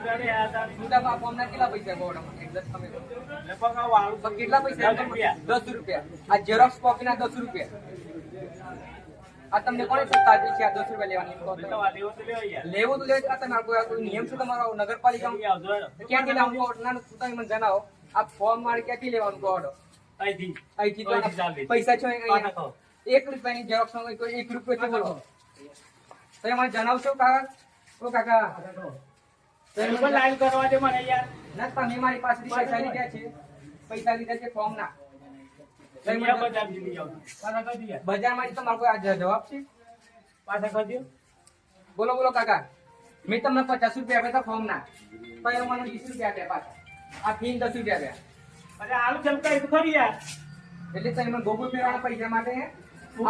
કેટલા પૈસા કેટલા પૈસા? 10 રૂપિયા. આ ઝેરોક્સ કોપી ના 10 રૂપિયા. આ તમને કોને સત્તા આપી છે આ 10 રૂપિયા લેવાની? લેવું તો લે. તમે કોઈ નિયમ છે તમારો નગરપાલિકા ક્યાંથી લેવાનું? ના તમે મને જણાવો. આ ફોર્મ મારે ક્યાંથી લેવાનું કહો? અહીંથી પૈસા છે 1 રૂપિયાની ઝેરોક્સ નો 1 રૂપિયો છે બોલો. તમે મને જણાવશો કાકા? ઓ કાકા લાઈવ કરવા દે મને યાર. ના તમે મારી પાસેથી પૈસા લીધા છે. પૈસા લીધા છે ફોર્મ ના. બજારમાં તમારો કોઈ આ જવાબ છે? પાછા કરી દો. બોલો બોલો કાકા. મેં તમને 50 રૂપિયા આપ્યા હતા ફોર્મ ના. પછી મને 20 રૂપિયા આપ્યા પાછા. આ ફી 10 રૂપિયા આપ્યા. અરે આલુ ચમકાઈ ખરી યાર. એટલે તમે મને ગોગુલ ફેરવાના પૈસા માટે આ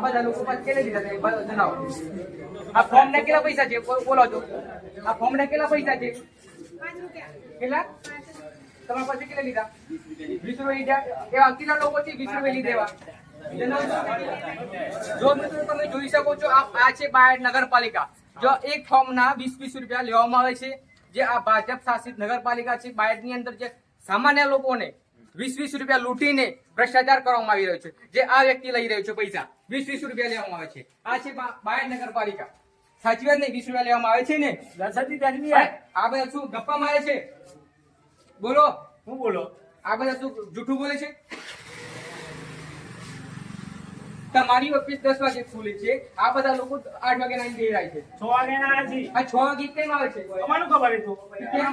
બધા લોકો પાસે કેટલે દીધા જણાવો. આ ફોર્મ ના કેટલા પૈસા છે બોલો છો? આ ફોર્મ ના કેટલા પૈસા છે? 5 રૂપિયા. કેટલા તમારા પાસે કેટલા લીધા? 20 રૂપિયા લીધા. એવા કેટલા લોકો છે 20 રૂપિયા લીધેવા? જો મિત્રો તમે જોઈ શકો છો આ છે બાયડ નગરપાલિકા. જો એક ફોર્મ ના 20 રૂપિયા લેવામાં આવે છે. જે આ ભાજપ શાસિત નગરપાલિકા છે બાયડ ની અંદર જે સામાન્ય લોકોને 20 રૂપિયા લૂંટીને ભ્રષ્ટાચાર કરવામાં આવી રહ્યો છે. જે આ વ્યક્તિ લઈ રહ્યો છે પૈસા 20 રૂપિયા લેવામાં આવે છે. આ છે બાયડ નગરપાલિકા. સાચી વાત નહીં? 20 રૂપિયા લેવામાં આવે છે ને. આ બધા શું ગપ્પા મારે છે? બોલો. હું બોલો? આ બધા શું જૂઠું બોલે છે? તમારી ઓફિસ 10 વાગે ખુલે છે. આ બધા લોકો 8 વાગે ના જઈ રહ્યા છે. 6 વાગે ના આવે છે. આ 6 વાગે કેમ આવે છે? તમારું ખબર છે? કેમ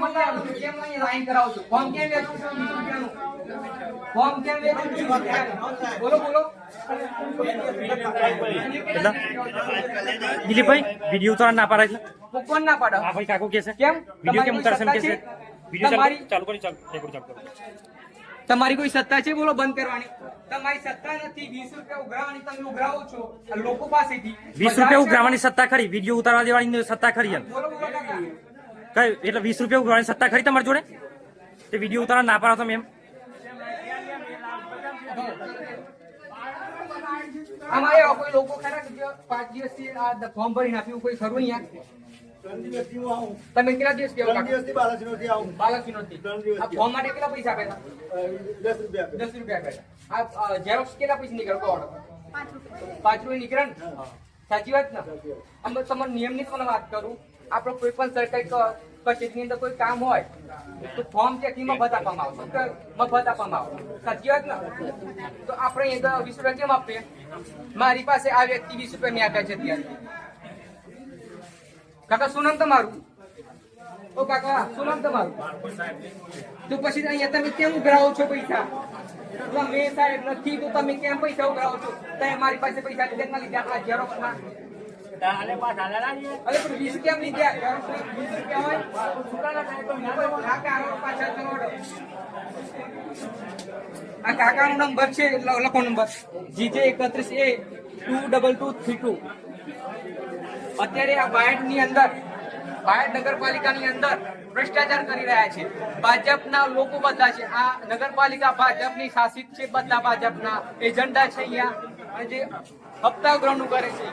મને લાઈન કરાવો છો? ફોર્મ કેમ વેચો છો 20 રૂપિયાનું? ફોર્મ કેમ વેચો છો 20 રૂપિયાનું? બોલો બોલો. દિલીપભાઈ વિડિયો ઉતારવા ના પાડે એટલે કોણ ના પાડે? આ ભાઈ કાકો કે છે કેમ વિડિયો કેમ ઉતારશે એમ કે છે? વિડિયો ચાલુ કરી ચાલુ કરો. તમારી કોઈ સત્તા છે બોલો બંધ કરવાની? તમારી સત્તા નથી. 20 રૂપિયા ઉઘરાવાની તમે ઉઘરાવો છો લોકો પાસેથી. 20 રૂપિયા ઉઘરાવાની સત્તા ખરી, વિડિયો ઉતારવા દેવાની સત્તા ખરી એમ? બોલો બોલો કાકા. કઈ એટલે 20 રૂપિયા ઉઘરાવાની સત્તા ખરી તમારી જોડે? તે વિડિયો ઉતારવા ના પાડો તમે એમ? આમાં એવા કોઈ લોકો ખરા કે 5 દિવસથી આ ફોર્મ ભરીને આપ્યું કોઈ ખરું અહીંયા? તમે કેટલા દિવસ કેવો? બાલાસિનોરથી. આ ફોર્મ માટે કેટલા પૈસા આપ્યા હતા? 10 રૂપિયા આપ્યા. આ ઝેરોક્સ કેટલા પૈસા નીકળતો? 5 રૂપિયા નીકળે ને? સાચી વાત ને? અમે તમારા નિયમની તમને વાત કરું. આપણો કોઈ પણ સરકારી કચેરીની અંદર કોઈ કામ હોય તો ફોર્મ ત્યાંથી મફત આપવામાં આવે. મફત આપવામાં આવે. સાચી વાત ને? તો આપણે 20 રૂપિયા કેમ આપીએ? મારી પાસે આ વ્યક્તિ 20 રૂપિયા મેં આપ્યા છે અત્યારે. કાકા શું નામ તમારું? ઓ કાકા શું નામ તમારું? તો પછી અહીંયા તમે કેમ ઉઘરાવો છો પૈસા? મેં સાહેબ નથી તો તમે કેમ પૈસા ઉઘરાવો છો? તમે મારી પાસે પૈસ面 લીધા લીધા આ ઝેરોક્સ ના. અરે પણ 20 કેમ લીધા? 20 રૂપિયા હોય આ કાકાનો નંબર છે લખો નંબર GJ31A22232. અત્યારે આ બાયડ ની અંદર બાયડ નગરપાલિકાની અંદર ભ્રષ્ટાચાર કરી રહ્યા છે. ભાજપના લોકો બધા છે. આ નગરપાલિકા ભાજપની શાસિત છે. બધા ભાજપના એજન્ડા છે અહીંયા. અને જે હપ્તા ગ્રહણ કરે છે